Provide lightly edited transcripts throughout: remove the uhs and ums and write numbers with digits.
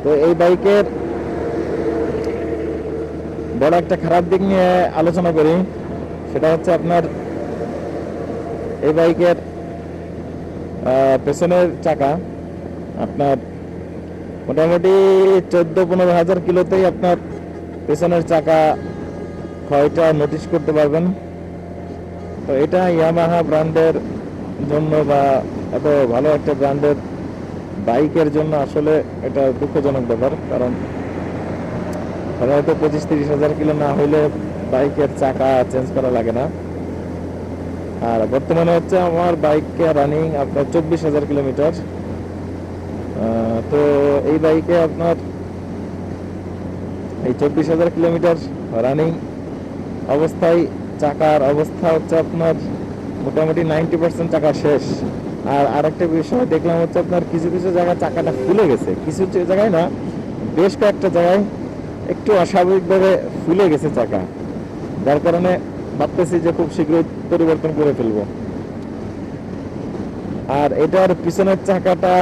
তো এই বাইকের বড় একটা খারাপ দিক নিয়ে আলোচনা করি। সেটা হচ্ছে আপনার এই বাইকের পেছনের চাকা আপনার মোটামুটি 14-15 হাজার কিলোতেই আপনার পেছনের চাকা ক্ষয়টা নোটিশ করতে পারবেন। তো এটা ইয়ামাহা ব্র্যান্ডের জন্য বা এত ভালো একটা ব্র্যান্ডের বাইকের জন্য আসলে এটা দুঃখজনক ব্যাপার। কারণ সাধারণত 25-30 হাজার কিলো না হইলে বাইকের চাকা চেঞ্জ করা লাগে না। আর বর্তমানে হচ্ছে আমার বাইকে রানিং আপনার 24,000 কিলোমিটার। তো এই বাইকে আপনার এই 24,000 কিলোমিটার রানিং অবস্থায় চাকার অবস্থা হচ্ছে আপনার মোটামুটি 90% চাকা শেষ। আর আরেকটা বিষয় দেখলাম হচ্ছে আপনার কিছু কিছু জায়গায় চাকাটা ফুলে গেছে, কিছু কিছু জায়গায় না, বেশ কয়েকটা জায়গায় একটু অস্বাভাবিকভাবে ফুলে গেছে চাকা, যার কারণে ভাবতেছি যে খুব শীঘ্রই পরিবর্তন করে ফেলবো। আর এটার পিছনের চাকাটা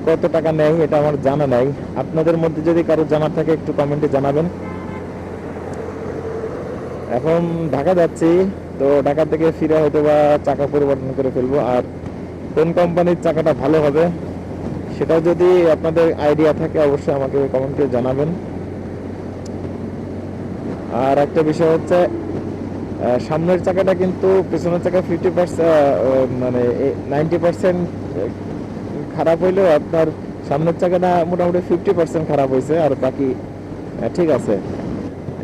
কত টাকা নেয় এটা আমার জানা নাই। আপনাদের মধ্যে যদি কারো জানা থাকে একটু কমেন্টে জানাবেন। এখন ঢাকা যাচ্ছি, তো ঢাকা থেকে ফিরে হয়তো বা চাকা পরিবর্তন করে ফেলবো। আর কোন কোম্পানির চাকাটা ভালো হবে সেটাও যদি আপনাদের আইডিয়া থাকে অবশ্যই আমাকে কমেন্টে জানাবেন। আর একটা বিষয় হচ্ছে সামনের চাকাটা কিন্তু পেছনের চাকা 50% মানে 90% খারাপ হইলেও আপনার সামনের চাকাটা মোটামুটি 50% খারাপ হয়েছে, আর বাকি ঠিক আছে।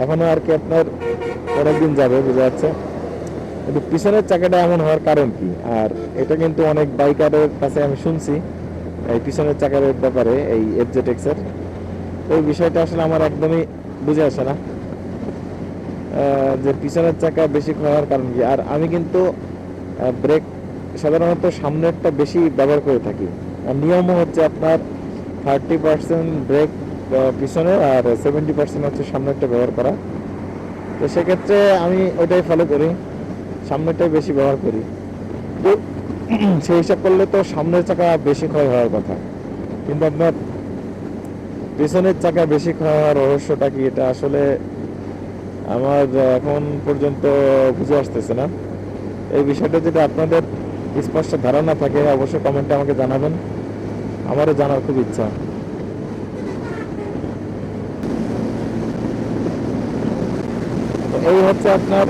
এখনো আর কি আপনার অনেকদিন যাবে বোঝা যাচ্ছে, কিন্তু পিছনের চাকাটা এমন হওয়ার কারণ কি? আর এটা কিন্তু অনেক বাইকারের কাছে আমি শুনছি এই পিছনের চাকার ব্যাপারে, এই এফজেড এক্স এর। ওই বিষয়টা আসলে আমার একদমই বুঝে আসে না যে পিছনের চাকা বেশি ক্ষয় কারণ কি। আর আমি কিন্তু ব্রেক সাধারণত সামনেরটা বেশি ব্যবহার করে থাকি। আর নিয়মও হচ্ছে আপনার 30% ব্রেক পিছনে আর 70% হচ্ছে সামনেরটা ব্যবহার করা। তো সেক্ষেত্রে আমি ওইটাই ফলো করি, সামনেরটাই বেশি ব্যবহার করি। তো সেই হিসাব করলে তো সামনের চাকা বেশি ক্ষয় হওয়ার কথা, কিন্তু আপনার পিছনের চাকা বেশি ক্ষয় হওয়ার রহস্যটা কি এটা আসলে আমার এখন পর্যন্ত বুঝে আসতেছে না। এই বিষয়টা যদি আপনাদের স্পষ্ট ধারণা থাকে অবশ্যই কমেন্টে আমাকে জানাবেন, আমারও জানার খুব ইচ্ছা। তো এই হচ্ছে আপনার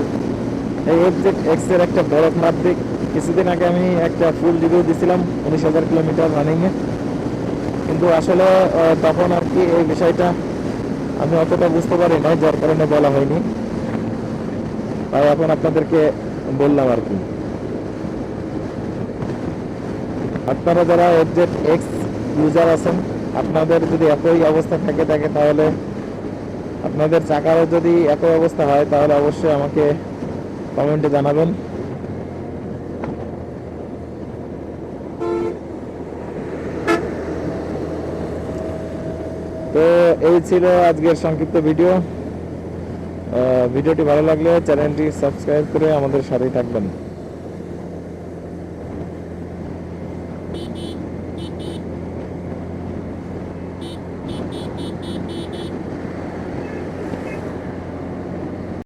এই এফজেড এক্স এর একটা বড় খারাপ দিক। কিছুদিন আগে আমি একটা ফুল রিভিউ দিছিলাম 19,000 কিলোমিটার রানিংয়ে, কিন্তু আসলে তখন আর কি এই বিষয়টা আমি অতটা বুঝতে পারি না, যার কারণে বলা হয়নি। তাই এখন আপনাদেরকে বললাম আর কি। আপনারা যারা এফজেড এক্স ইউজার আছেন, আপনাদের যদি একই অবস্থা থাকে তাহলে আপনাদের চাকারও যদি একই অবস্থা হয় তাহলে অবশ্যই আমাকে কমেন্টে জানাবেন। তো এই ছিল আজকের সংক্ষিপ্ত ভিডিও। ভিডিওটি ভালো লাগলে চ্যানেলটি সাবস্ক্রাইব করে আমাদের সাথেই থাকবেন।